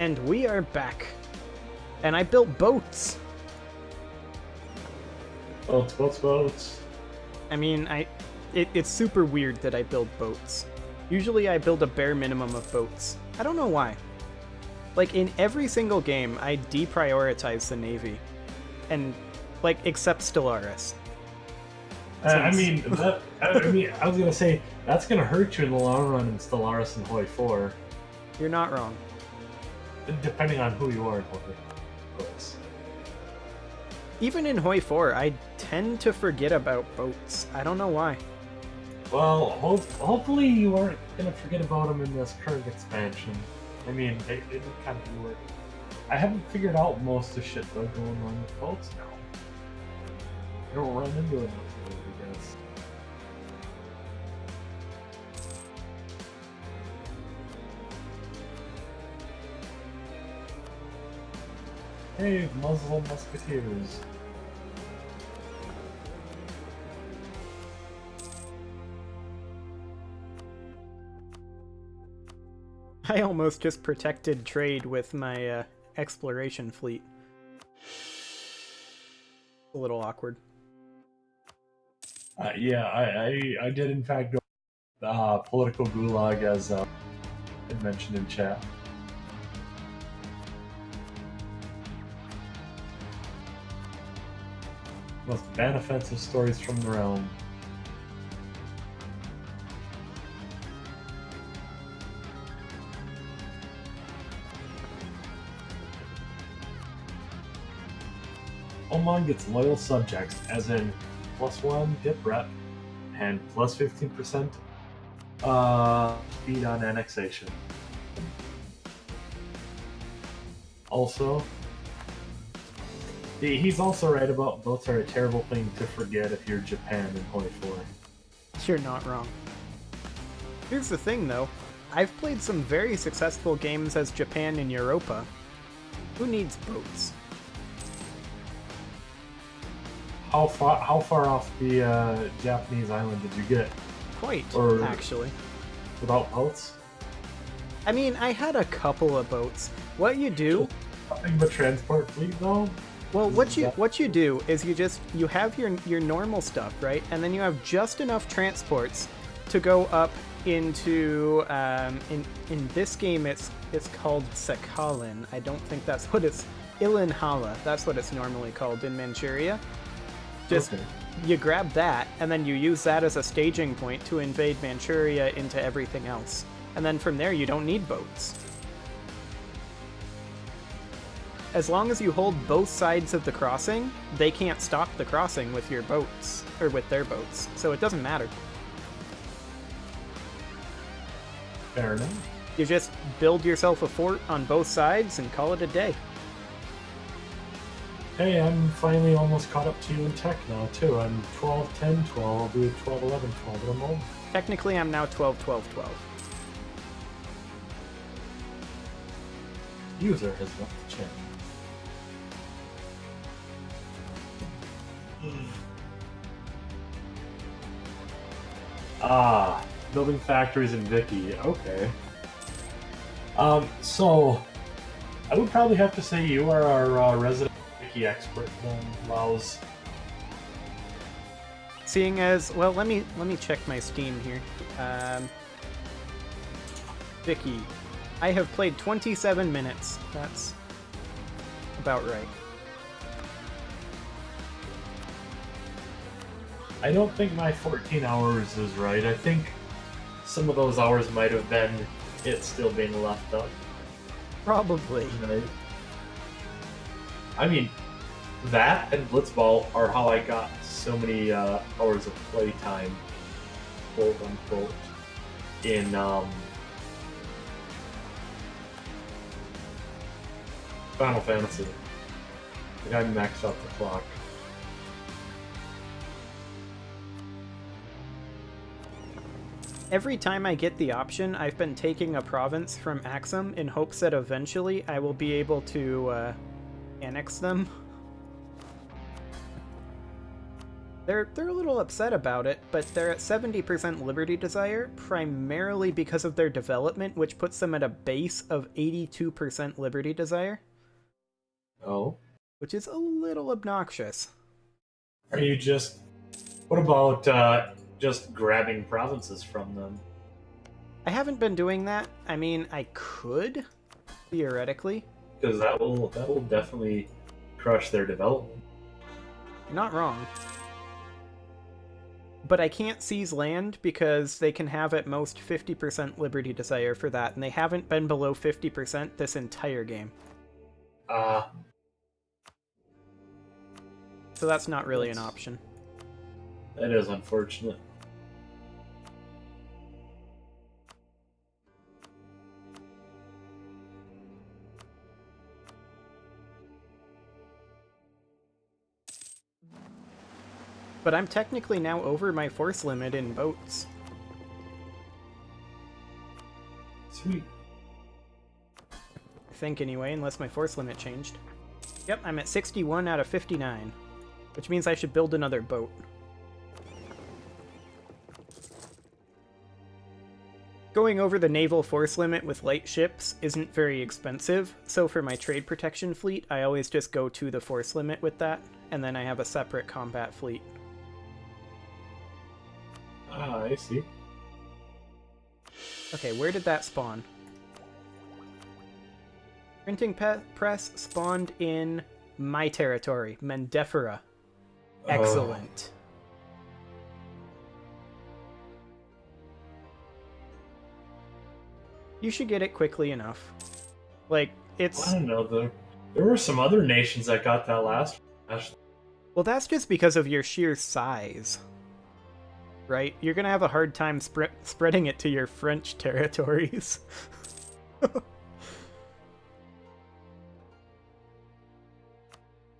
And we are back. And I built boats. Boats. I mean, it's super weird that I build boats. Usually I build a bare minimum of boats. I don't know why. Like, in every single game, I deprioritize the Navy. And, like, except Stellaris. I was gonna say, that's gonna hurt you in the long run in Stellaris and Hoi 4. You're not wrong. Depending on who you are in Hoi 4, of course. Even in Hoi 4, I tend to forget about boats. I don't know why. Well, hopefully you aren't gonna forget about them in this current expansion. I mean, they did kind of work. I haven't figured out most of the shit though going on with boats now. I don't run into it much, I guess. Hey, Muslim musketeers. I almost just protected trade with my exploration fleet. A little awkward. Yeah, I did in fact go political gulag as I mentioned in chat. Most ban offensive stories from the realm. Oman gets loyal subjects, as in +1 dip rep and plus 15% speed on annexation. Also, he's also right about boats are a terrible thing to forget if you're Japan in Hoi 4. You're not wrong. Here's the thing, though. I've played some very successful games as Japan in Europa. Who needs boats? How far off the Japanese island did you get? Quite, actually. Without boats? I mean, I had a couple of boats. What you do... Nothing but transport fleet, though? Well, what you do is you have your normal stuff, right? And then you have just enough transports to go up into in this game it's called Sakhalin. I don't think that's what it's Ilinhala. That's what it's normally called in Manchuria. Just okay. You grab that and then you use that as a staging point to invade Manchuria into everything else. And then from there you don't need boats. As long as you hold both sides of the crossing, they can't stop the crossing with your boats, or with their boats, so it doesn't matter. Fair enough. You just build yourself a fort on both sides and call it a day. Hey, I'm finally almost caught up to you in tech now, too. I'm 12, 10, 12, I'll do 12, 11, 12, but I'm old. Technically, I'm now 12, 12, 12. User has left the channel. Building factories in Vicky. Okay. So I would probably have to say you are our resident Vicky expert then, Laos. Seeing as, well, let me check my Steam here. Vicky, I have played 27 minutes. That's about right. I don't think my 14 hours is right. I think some of those hours might have been it still being left up. Probably. Right. I mean, that and Blitzball are how I got so many hours of playtime, quote unquote, in Final Fantasy. Like I maxed out the clock. Every time I get the option, I've been taking a province from Axum in hopes that eventually I will be able to annex them. They're a little upset about it, but they're at 70% Liberty Desire, primarily because of their development, which puts them at a base of 82% Liberty Desire. Oh. Which is a little obnoxious. Are you just... What about just grabbing provinces from them? I haven't been doing that. I mean, I could, theoretically. Because that will definitely crush their development. You're not wrong. But I can't seize land because they can have at most 50% Liberty Desire for that, and they haven't been below 50% this entire game. So that's not really an option. That is unfortunate. But I'm technically now over my force limit in boats. Sweet. I think anyway, unless my force limit changed. Yep, I'm at 61 out of 59. Which means I should build another boat. Going over the naval force limit with light ships isn't very expensive, so for my trade protection fleet, I always just go to the force limit with that, and then I have a separate combat fleet. Ah, I see. Okay, where did that spawn? Printing press spawned in my territory, Mendefera. Excellent. You should get it quickly enough. Like, it's... I don't know, there were some other nations that got that last. Well, that's just because of your sheer size. Right? You're gonna have a hard time spreading it to your French territories.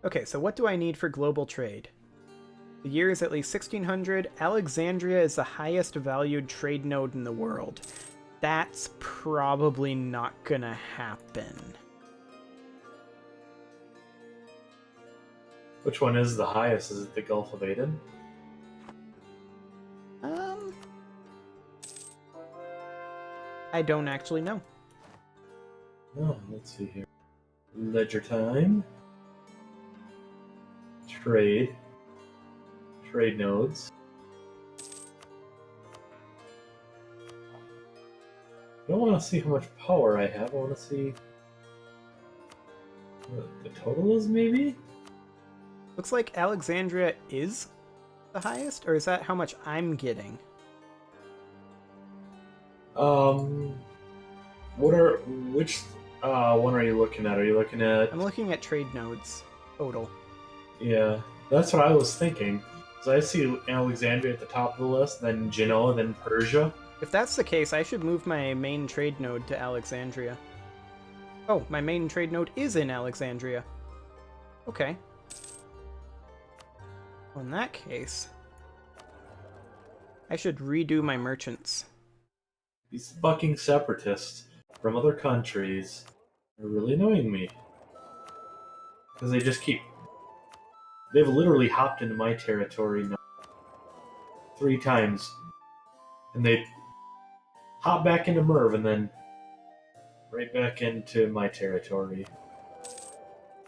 Okay, so what do I need for global trade? The year is at least 1600. Alexandria is the highest valued trade node in the world. That's probably not gonna happen. Which one is the highest? Is it the Gulf of Aden? I don't actually know. Oh, let's see here. Ledger time. Trade. Trade nodes. I don't want to see how much power I have. I want to see what the total is, maybe? Looks like Alexandria is the highest, or is that how much I'm getting? Which one are you looking at? Are you looking at... I'm looking at trade nodes total. Yeah, that's what I was thinking. So I see Alexandria at the top of the list, then Genoa, then Persia. If that's the case, I should move my main trade node to Alexandria. Oh, my main trade node is in Alexandria. Okay. Well, in that case, I should redo my merchants. These fucking separatists from other countries are really annoying me. Because they just keep... They've literally hopped into my territory now 3 times. And they hop back into Merv and then right back into my territory.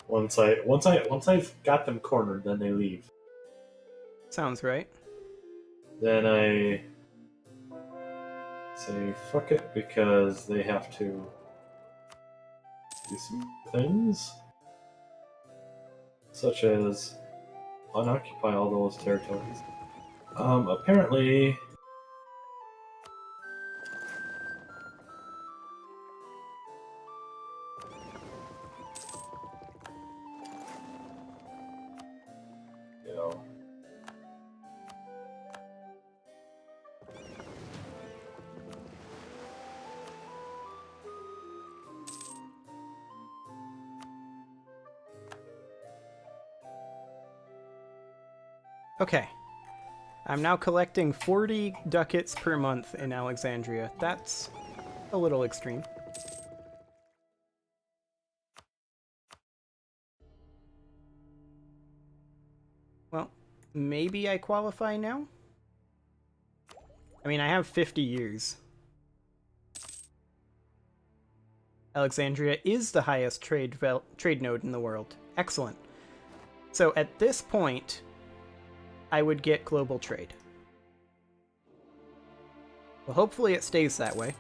Once I've got them cornered, then they leave. Sounds right. Then I say fuck it because they have to do some things, such as unoccupy all those territories. Apparently. Okay. I'm now collecting 40 ducats per month in Alexandria. That's a little extreme. Well, maybe I qualify now? I mean, I have 50 years. Alexandria is the highest trade node in the world. Excellent. So at this point, I would get global trade. Well, hopefully it stays that way.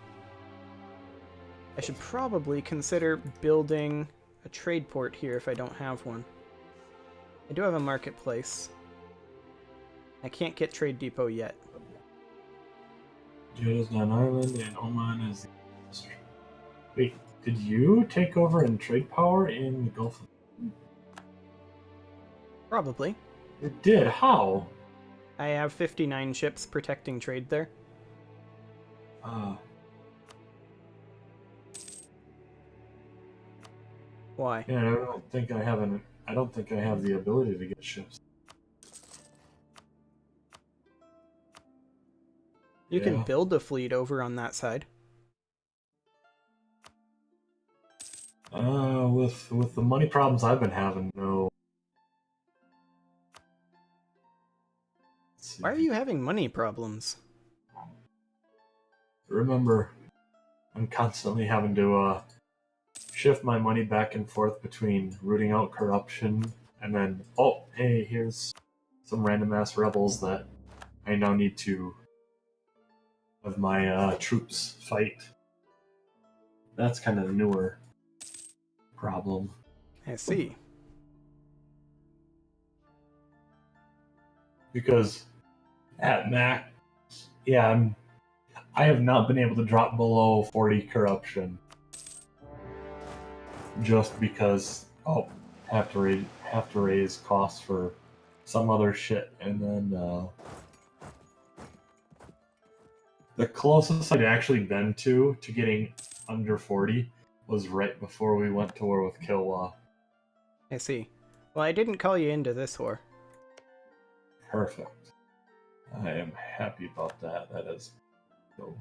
I should probably consider building a trade port here if I don't have one. I do have a marketplace. I can't get Trade Depot yet. Jeddah an island and Oman is the... Wait, did you take over in trade power in the Gulf? Probably. It did. How? I have 59 ships protecting trade there. Why? Yeah, I don't think I have the ability to get ships. You can build a fleet over on that side. With the money problems I've been having, no. Why are you having money problems? Remember, I'm constantly having to shift my money back and forth between rooting out corruption and then, oh, hey, here's some random ass rebels that I now need to have my troops fight. That's kind of the newer problem. I see. Because at max, yeah, I have not been able to drop below 40 corruption. Just because, have to raise costs for some other shit, and then the closest I'd actually been to getting under 40 was right before we went to war with Kilwa. I see. Well, I didn't call you into this war. Perfect. I am happy about that. That is so.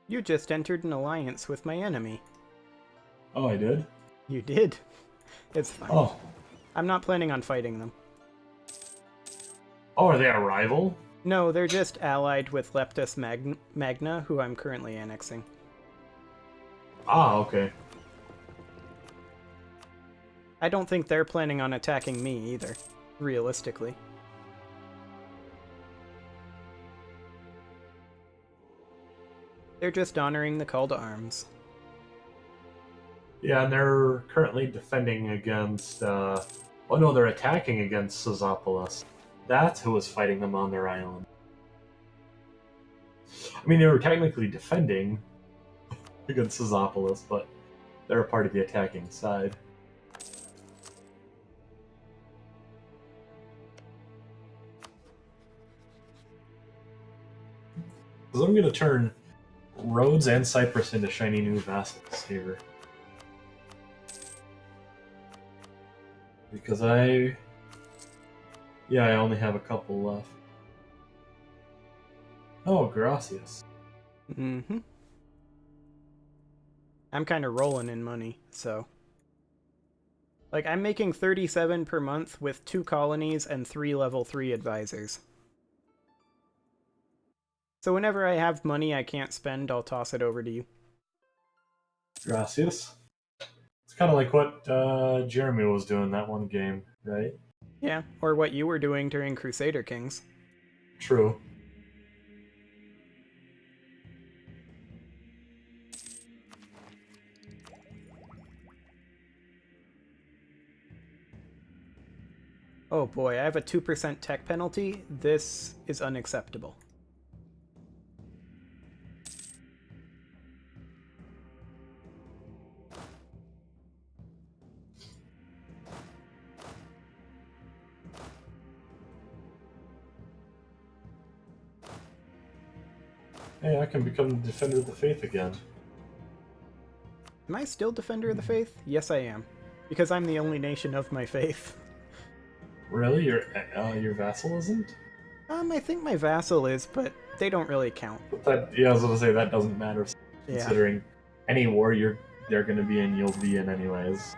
You just entered an alliance with my enemy. Oh, I did? You did. It's fine. Oh. I'm not planning on fighting them. Oh, are they a rival? No, they're just allied with Leptis Magna, who I'm currently annexing. Ah, okay. I don't think they're planning on attacking me either, realistically. They're just honoring the call to arms. Yeah, and they're currently defending against, oh no, they're attacking against Scyzopolis. That's who was fighting them on their island. I mean, they were technically defending against Scyzopolis, but they're a part of the attacking side. So I'm going to turn Rhodes and Cyprus into shiny new vassals here. Because I only have a couple left. Oh, gracias. Mm-hmm. I'm kind of rolling in money, so... Like, I'm making 37 per month with 2 colonies and 3 level 3 advisors. So whenever I have money I can't spend, I'll toss it over to you. Gracias. It's kind of like what Jeremy was doing that one game, right? Yeah, or what you were doing during Crusader Kings. True. Oh boy, I have a 2% tech penalty. This is unacceptable. Hey, I can become the Defender of the Faith again. Am I still Defender of the Faith? Yes, I am. Because I'm the only nation of my faith. Really? Your vassal isn't? I think my vassal is, but they don't really count. Yeah, I was gonna say that doesn't matter, Yeah. considering any war they're gonna be in, you'll be in anyways.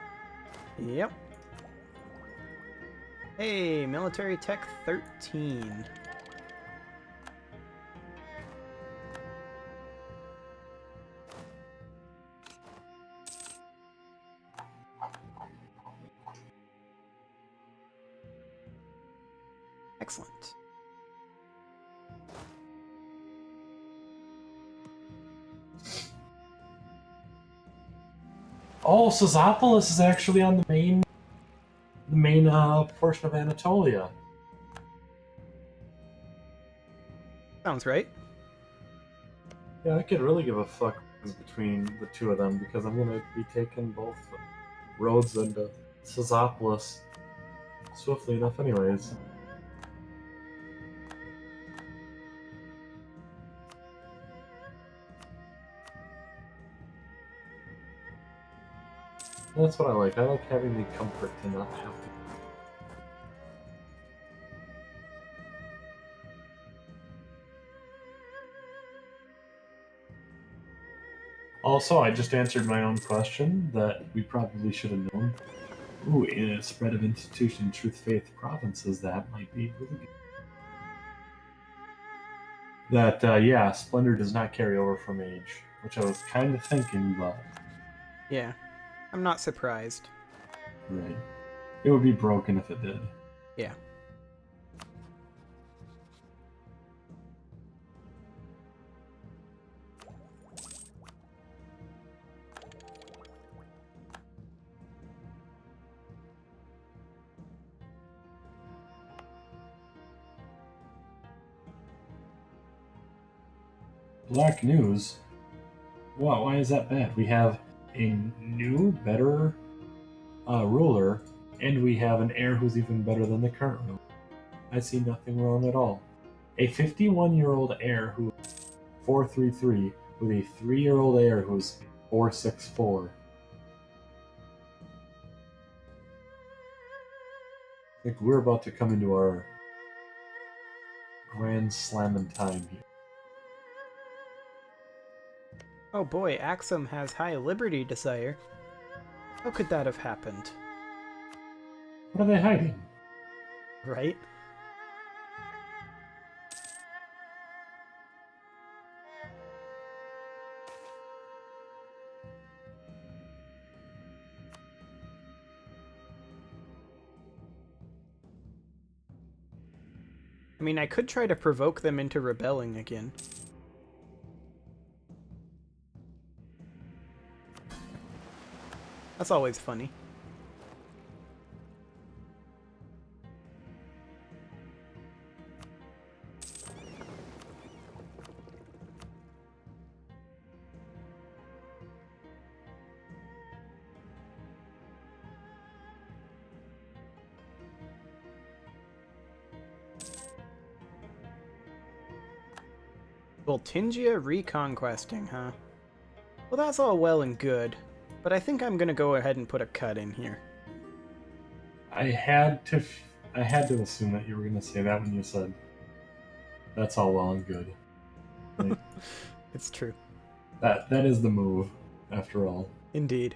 Yep. Hey, military tech 13. Excellent. Oh, Scyzopolis is actually on the main portion of Anatolia. Sounds right. Yeah, I could really give a fuck between the two of them because I'm gonna be taking both roads into Scyzopolis swiftly enough, anyways. That's what I like. I like having the comfort to not have to. Also, I just answered my own question that we probably should have known. Ooh, in a spread of institution, truth, faith, provinces, that might be really good. That, yeah, splendor does not carry over from age, which I was kind of thinking, but... Yeah. I'm not surprised. Right. It would be broken if it did. Yeah. Black news? Well, why is that bad? We have a new, better ruler, and we have an heir who's even better than the current ruler. I see nothing wrong at all. A 51-year-old heir who's 433 with a 3-year-old heir who's 464. I think we're about to come into our grand slamming time here. Oh boy, Axum has high liberty desire. How could that have happened? What are they hiding? Right? I mean, I could try to provoke them into rebelling again. That's always funny. Voltingia reconquesting, huh? Well, that's all well and good, but I think I'm gonna go ahead and put a cut in here. I had to assume that you were going to say that when you said, that's all well and good. Right? It's true. That is the move, after all. Indeed.